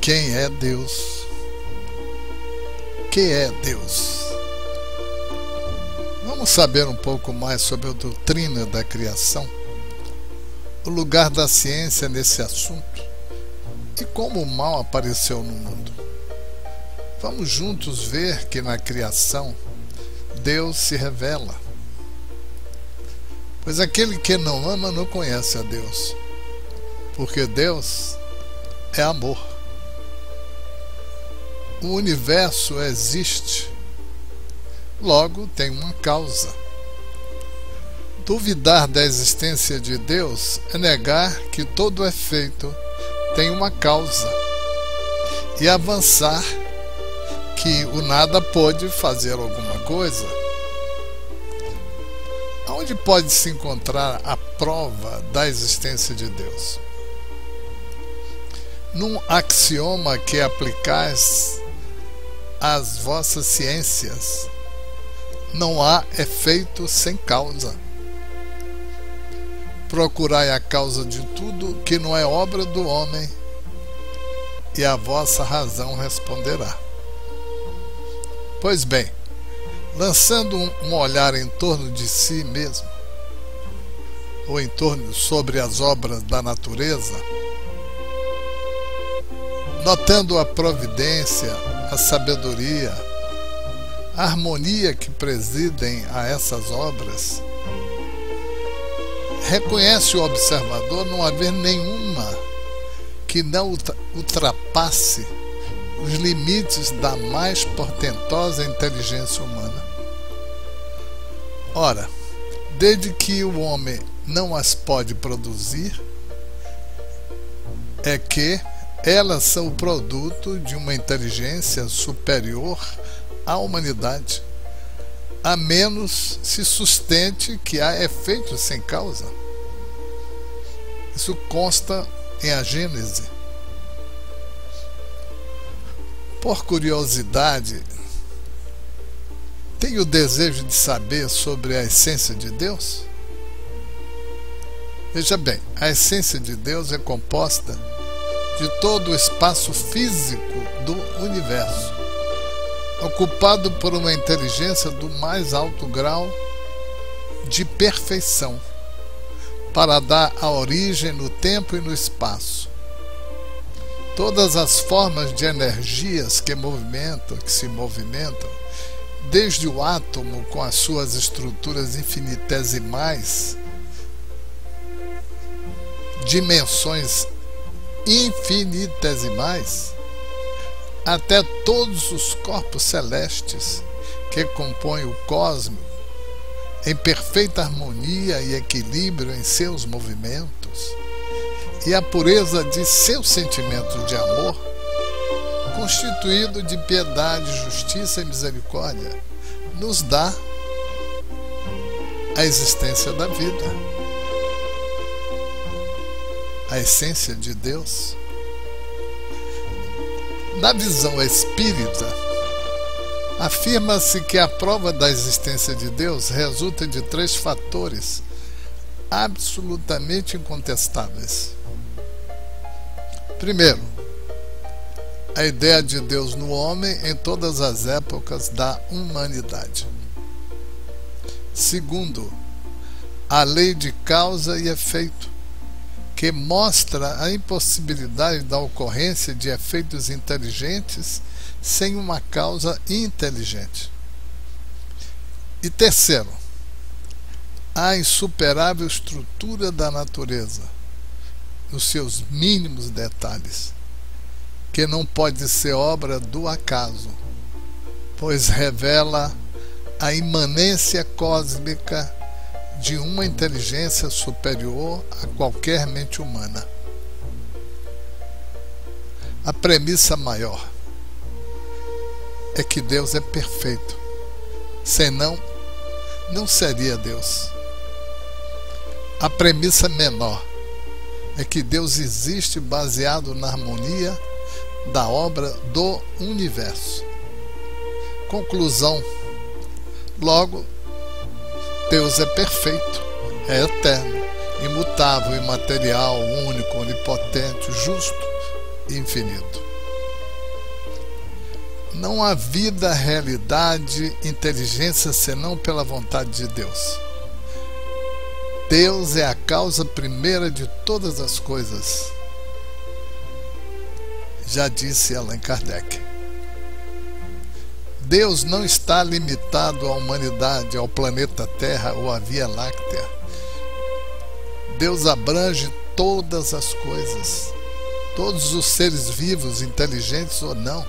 quem é Deus. Que é Deus? Vamos saber um pouco mais sobre a doutrina da criação, o lugar da ciência nesse assunto e como o mal apareceu no mundo. Vamos juntos ver que na criação Deus se revela, pois aquele que não ama não conhece a Deus, porque Deus é amor. O universo existe, logo tem uma causa. Duvidar da existência de Deus é negar que todo efeito tem uma causa e avançar que o nada pode fazer alguma coisa. Onde pode se encontrar a prova da existência de Deus? Num axioma que aplicais às vossas ciências: não há efeito sem causa. Procurai a causa de tudo que não é obra do homem, e a vossa razão responderá. Pois bem, lançando um olhar em torno de si mesmo, ou em torno sobre as obras da natureza, notando a providência, a sabedoria, a harmonia que presidem a essas obras, reconhece o observador não haver nenhuma que não ultrapasse os limites da mais portentosa inteligência humana. Ora, desde que o homem não as pode produzir, é que elas são o produto de uma inteligência superior à humanidade, a menos se sustente que há efeitos sem causa. Isso consta em A Gênese. Por curiosidade, tenho o desejo de saber sobre a essência de Deus? Veja bem, a essência de Deus é composta de todo o espaço físico do universo, ocupado por uma inteligência do mais alto grau de perfeição, para dar a origem no tempo e no espaço. Todas as formas de energias que se movimentam, desde o átomo com as suas estruturas infinitesimais, dimensões infinitesimais, até todos os corpos celestes que compõem o cosmos, em perfeita harmonia e equilíbrio em seus movimentos, e a pureza de seu sentimento de amor, constituído de piedade, justiça e misericórdia, nos dá a existência da vida, a essência de Deus. Na visão espírita, afirma-se que a prova da existência de Deus resulta de 3 fatores absolutamente incontestáveis. Primeiro, a ideia de Deus no homem em todas as épocas da humanidade. Segundo, a lei de causa e efeito, que mostra a impossibilidade da ocorrência de efeitos inteligentes sem uma causa inteligente. E terceiro, a insuperável estrutura da natureza, nos seus mínimos detalhes, que não pode ser obra do acaso, pois revela a imanência cósmica de uma inteligência superior a qualquer mente humana. A premissa maior é que Deus é perfeito, senão não seria Deus. A premissa menor é que Deus existe baseado na harmonia da obra do universo. Conclusão: logo, Deus é perfeito, é eterno, imutável, imaterial, único, onipotente, justo e infinito. Não há vida, realidade, inteligência senão pela vontade de Deus. Deus é a causa primeira de todas as coisas. Já disse Allan Kardec. Deus não está limitado à humanidade, ao planeta Terra ou à Via Láctea. Deus abrange todas as coisas, todos os seres vivos, inteligentes ou não,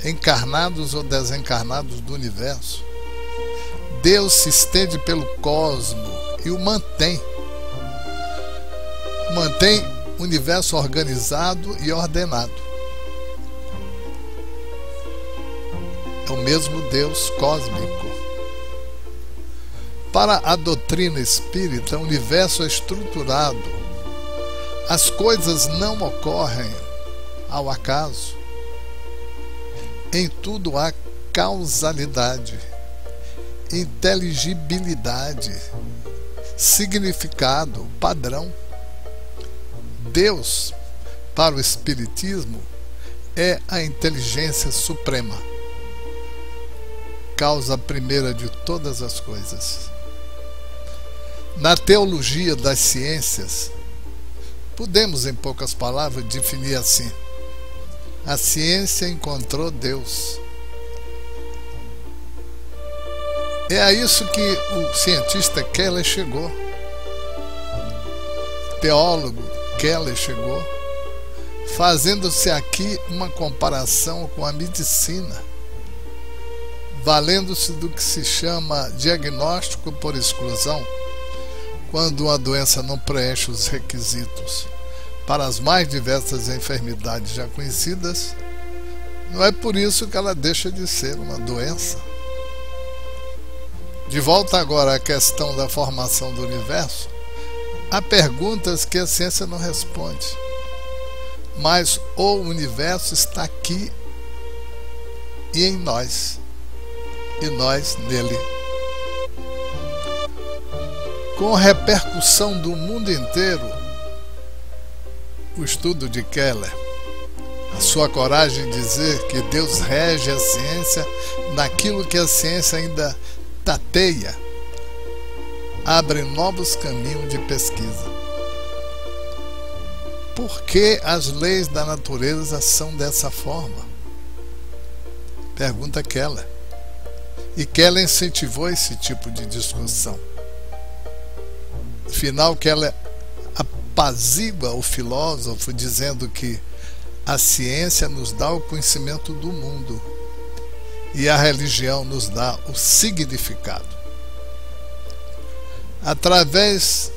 encarnados ou desencarnados do universo. Deus se estende pelo cosmos e o mantém o universo organizado e ordenado. É o mesmo Deus cósmico. Para a doutrina espírita, o universo é estruturado. As coisas não ocorrem ao acaso. Em tudo há causalidade, inteligibilidade, significado, padrão. Deus, para o Espiritismo, é a inteligência suprema, causa primeira de todas as coisas. Na teologia das ciências, podemos, em poucas palavras, definir assim: a ciência encontrou Deus. É a isso que o cientista Keller chegou. O teólogo Keller chegou, fazendo-se aqui uma comparação com a medicina, valendo-se do que se chama diagnóstico por exclusão, quando uma doença não preenche os requisitos para as mais diversas enfermidades já conhecidas. Não é por isso que ela deixa de ser uma doença. De volta agora à questão da formação do universo, há perguntas que a ciência não responde, mas o universo está aqui e em nós, e nós nele. Com repercussão do mundo inteiro, o estudo de Keller, a sua coragem de dizer que Deus rege a ciência naquilo que a ciência ainda tateia, abre novos caminhos de pesquisa. Por que as leis da natureza são dessa forma? Pergunta Keller. E Keller incentivou esse tipo de discussão. Afinal, Keller apazigua o filósofo dizendo que a ciência nos dá o conhecimento do mundo e a religião nos dá o significado. Através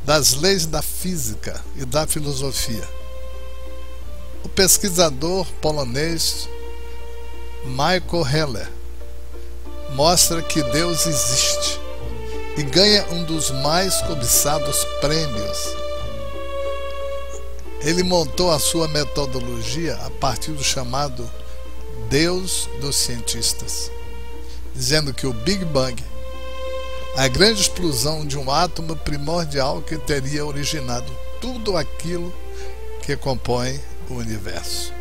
das leis da física e da filosofia, o pesquisador polonês Michael Heller mostra que Deus existe e ganha um dos mais cobiçados prêmios. Ele montou a sua metodologia a partir do chamado Deus dos cientistas, dizendo que o Big Bang, a grande explosão de um átomo primordial que teria originado tudo aquilo que compõe o universo.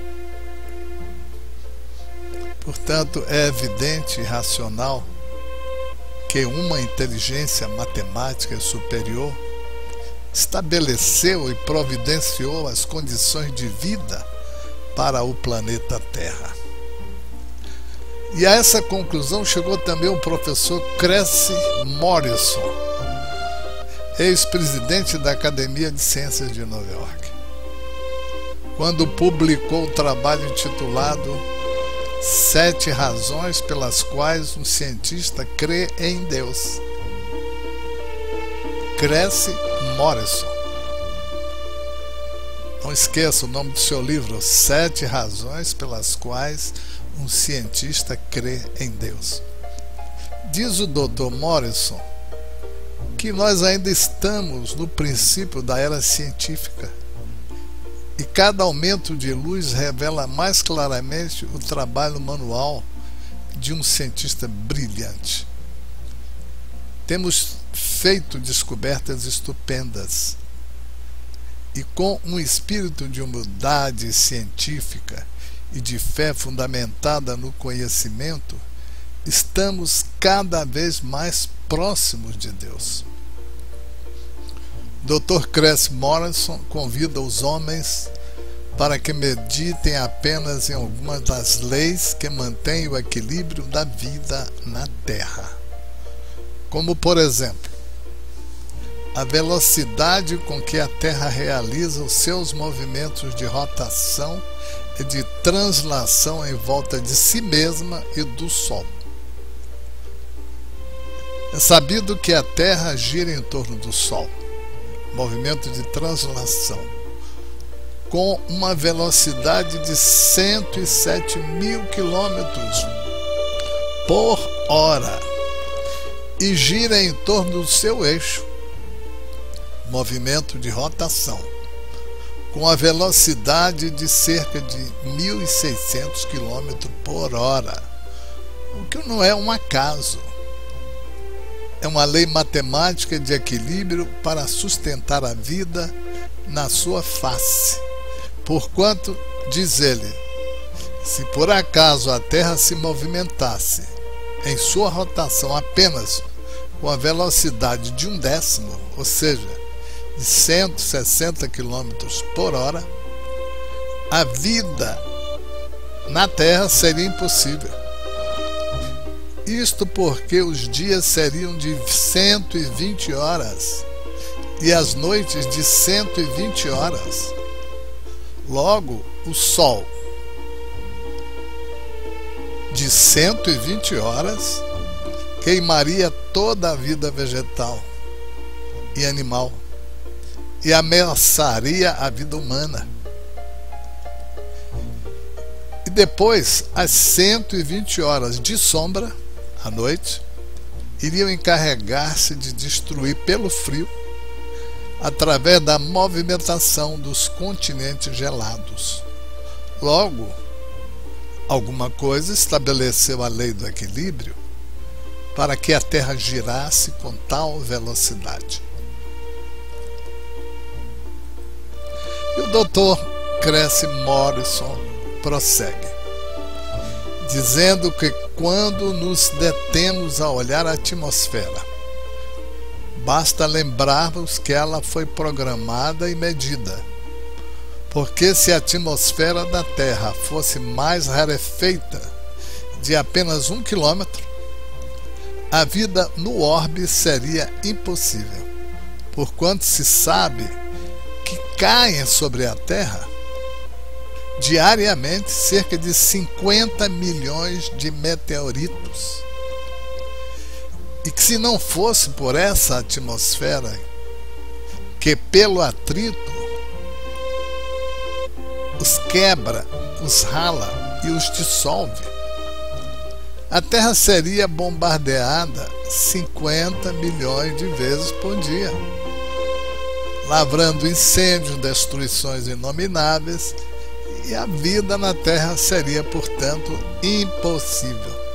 Portanto, é evidente e racional que uma inteligência matemática superior estabeleceu e providenciou as condições de vida para o planeta Terra. E a essa conclusão chegou também o professor Cressy Morrison, ex-presidente da Academia de Ciências de Nova York, quando publicou o trabalho intitulado 7 razões pelas quais um cientista crê em Deus. Cressy Morrison. Não esqueça o nome do seu livro, 7 razões pelas quais um cientista crê em Deus. Diz o Dr. Morrison que nós ainda estamos no princípio da era científica e cada aumento de luz revela mais claramente o trabalho manual de um cientista brilhante. Temos feito descobertas estupendas e com um espírito de humildade científica e de fé fundamentada no conhecimento, estamos cada vez mais próximos de Deus. Dr. Cress Morrison convida os homens para que meditem apenas em algumas das leis que mantêm o equilíbrio da vida na Terra. Como, por exemplo, a velocidade com que a Terra realiza os seus movimentos de rotação e de translação em volta de si mesma e do Sol. É sabido que a Terra gira em torno do Sol, movimento de translação, com uma velocidade de 107.000 km por hora e gira em torno do seu eixo, movimento de rotação, com a velocidade de cerca de 1.600 km por hora, o que não é um acaso. É uma lei matemática de equilíbrio para sustentar a vida na sua face. Porquanto, diz ele, se por acaso a Terra se movimentasse em sua rotação apenas com a velocidade de 1/10, ou seja, de 160 km por hora, a vida na Terra seria impossível. Isto porque os dias seriam de 120 horas e as noites de 120 horas. Logo, o Sol de 120 horas queimaria toda a vida vegetal e animal e ameaçaria a vida humana. E depois, as 120 horas de sombra, à noite, iriam encarregar-se de destruir pelo frio, através da movimentação dos continentes gelados. Logo, alguma coisa estabeleceu a lei do equilíbrio para que a Terra girasse com tal velocidade. E o Dr. Cress Morrison prossegue, dizendo que quando nos detemos a olhar a atmosfera, basta lembrarmos que ela foi programada e medida, porque se a atmosfera da Terra fosse mais rarefeita de apenas 1 quilômetro, a vida no orbe seria impossível, porquanto se sabe que caem sobre a Terra diariamente cerca de 50 milhões de meteoritos. E que se não fosse por essa atmosfera, que pelo atrito os quebra, os rala e os dissolve, a Terra seria bombardeada 50 milhões de vezes por dia, lavrando incêndios, destruições inomináveis, e a vida na Terra seria, portanto, impossível.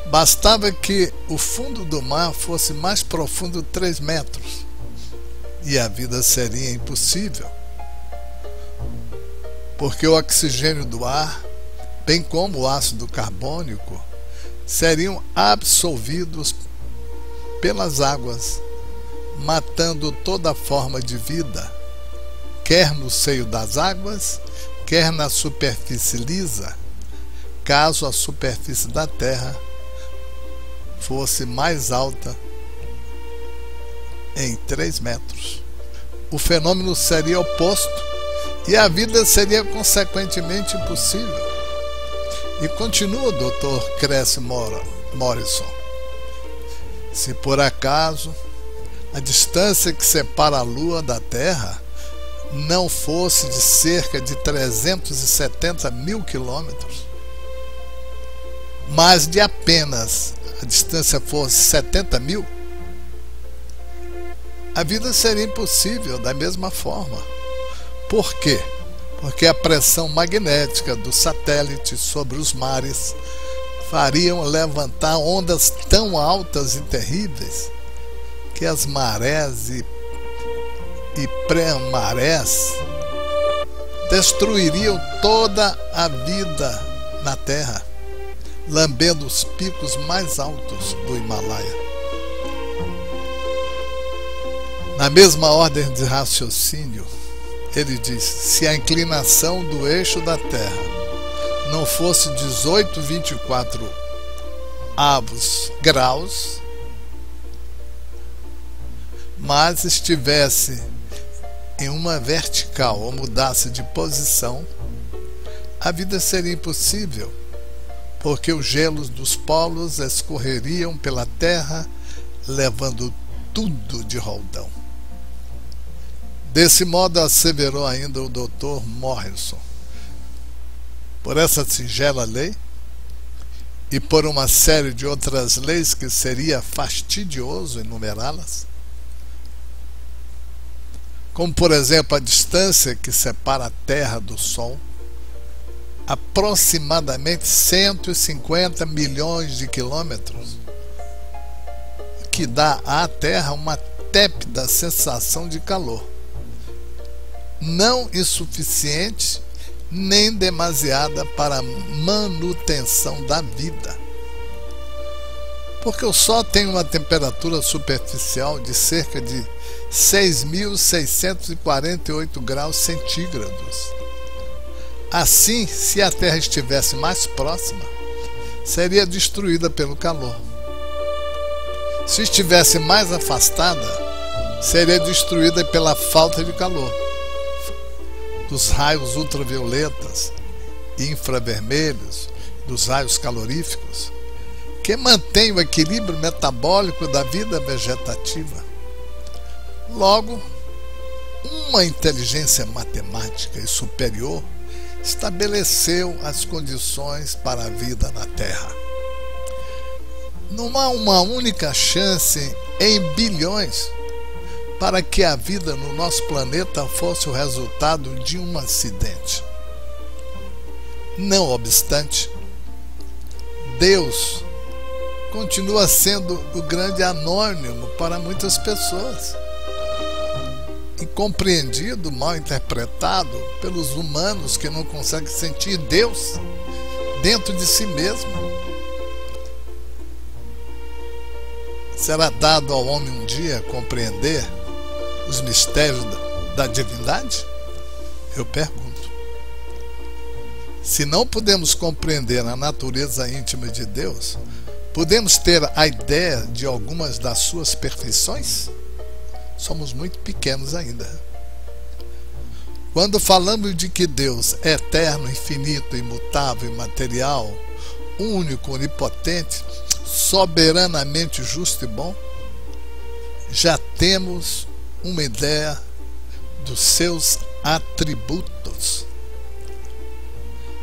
Bastava que o fundo do mar fosse mais profundo 3 metros, e a vida seria impossível, porque o oxigênio do ar, bem como o ácido carbônico, seriam absorvidos pelas águas, matando toda forma de vida, quer no seio das águas, quer na superfície lisa, caso a superfície da Terra fosse mais alta em 3 metros. O fenômeno seria oposto e a vida seria consequentemente impossível. E continua o Dr. Cress Morrison. Se por acaso a distância que separa a Lua da Terra não fosse de cerca de 370 mil quilômetros, mas de apenas a distância fosse 70 mil, a vida seria impossível da mesma forma. Por quê? Porque a pressão magnética dos satélites sobre os mares fariam levantar ondas tão altas e terríveis que as marés e pré-marés destruiriam toda a vida na terra, lambendo os picos mais altos do Himalaia. Na mesma ordem de raciocínio, ele diz: se a inclinação do eixo da Terra não fosse 18,24 graus, mas estivesse em uma vertical ou mudasse de posição, a vida seria impossível, porque os gelos dos polos escorreriam pela terra, levando tudo de roldão. Desse modo, asseverou ainda o Dr. Morrison: por essa singela lei e por uma série de outras leis que seria fastidioso enumerá-las, como por exemplo a distância que separa a Terra do Sol, aproximadamente 150 milhões de quilômetros, que dá à Terra uma tépida sensação de calor, não insuficiente nem demasiada para a manutenção da vida, porque o Sol tem uma temperatura superficial de cerca de 6.648 graus centígrados. Assim, se a Terra estivesse mais próxima, seria destruída pelo calor. Se estivesse mais afastada, seria destruída pela falta de calor, dos raios ultravioletas e infravermelhos, dos raios caloríficos, que mantém o equilíbrio metabólico da vida vegetativa. Logo, uma inteligência matemática e superior estabeleceu as condições para a vida na Terra. Não há uma única chance em bilhões para que a vida no nosso planeta fosse o resultado de um acidente. Não obstante, Deus continua sendo o grande anônimo para muitas pessoas, incompreendido, mal interpretado pelos humanos que não conseguem sentir Deus dentro de si mesmo. Será dado ao homem um dia compreender os mistérios da divindade? Eu pergunto. Se não podemos compreender a natureza íntima de Deus, podemos ter a ideia de algumas das suas perfeições? Somos muito pequenos ainda. Quando falamos de que Deus é eterno, infinito, imutável, imaterial, único, onipotente, soberanamente justo e bom, já temos uma ideia dos seus atributos.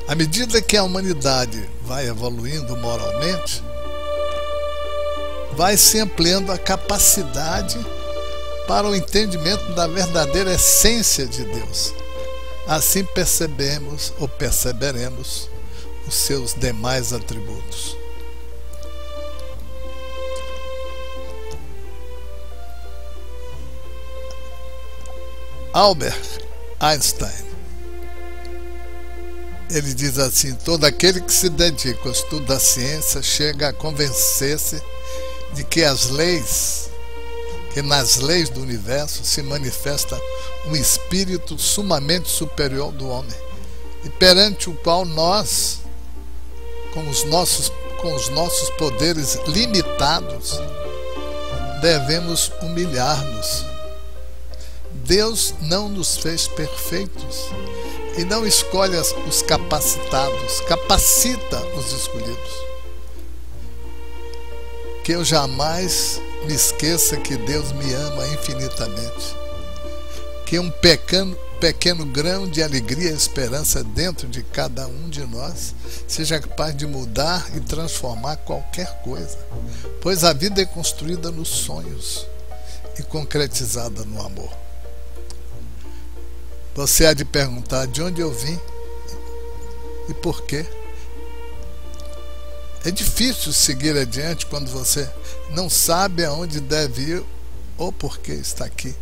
À medida que a humanidade vai evoluindo moralmente, vai se ampliando a capacidade para o entendimento da verdadeira essência de Deus. Assim percebemos ou perceberemos os seus demais atributos. Albert Einstein, ele diz assim: todo aquele que se dedica ao estudo da ciência chega a convencer-se de que nas leis do universo se manifesta um espírito sumamente superior do homem, e perante o qual nós, com os nossos poderes limitados, devemos humilhar-nos. Deus não nos fez perfeitos e não escolhe os capacitados, capacita os escolhidos. Que eu jamais me esqueça que Deus me ama infinitamente, que um pequeno grão de alegria e esperança dentro de cada um de nós seja capaz de mudar e transformar qualquer coisa, pois a vida é construída nos sonhos e concretizada no amor. Você há de perguntar: de onde eu vim e por quê? É difícil seguir adiante quando você não sabe aonde deve ir ou por que está aqui.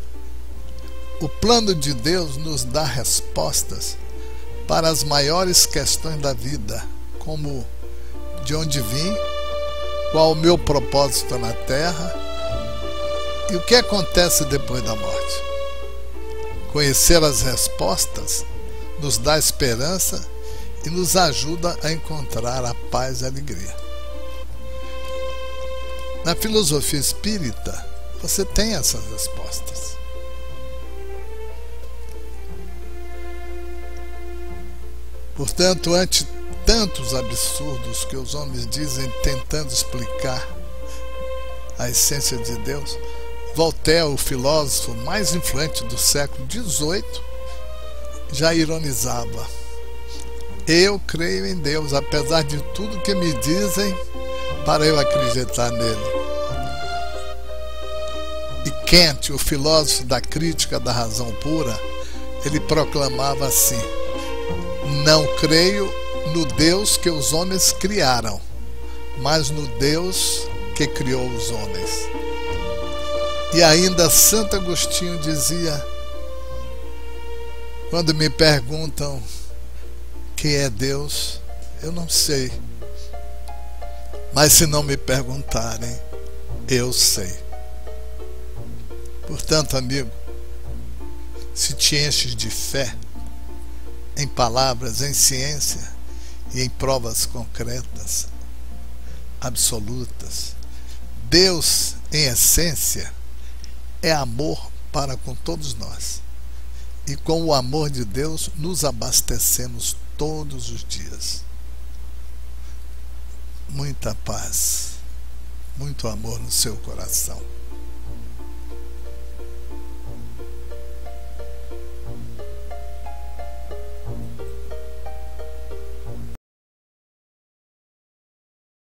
O plano de Deus nos dá respostas para as maiores questões da vida, como de onde vim, qual o meu propósito na Terra e o que acontece depois da morte. Conhecer as respostas nos dá esperança e nos ajuda a encontrar a paz e a alegria. Na filosofia espírita, você tem essas respostas. Portanto, ante tantos absurdos que os homens dizem tentando explicar a essência de Deus, Voltaire, o filósofo mais influente do século XVIII, já ironizava: eu creio em Deus, apesar de tudo que me dizem para eu acreditar nele. E Kant, o filósofo da crítica da razão pura, ele proclamava assim: não creio no Deus que os homens criaram, mas no Deus que criou os homens. E ainda Santo Agostinho dizia: quando me perguntam quem é Deus, eu não sei, mas se não me perguntarem, eu sei. Portanto, amigo, se te enches de fé em palavras, em ciência e em provas concretas, absolutas, Deus, em essência, é amor para com todos nós. E com o amor de Deus nos abastecemos todos os dias. Muita paz, muito amor no seu coração.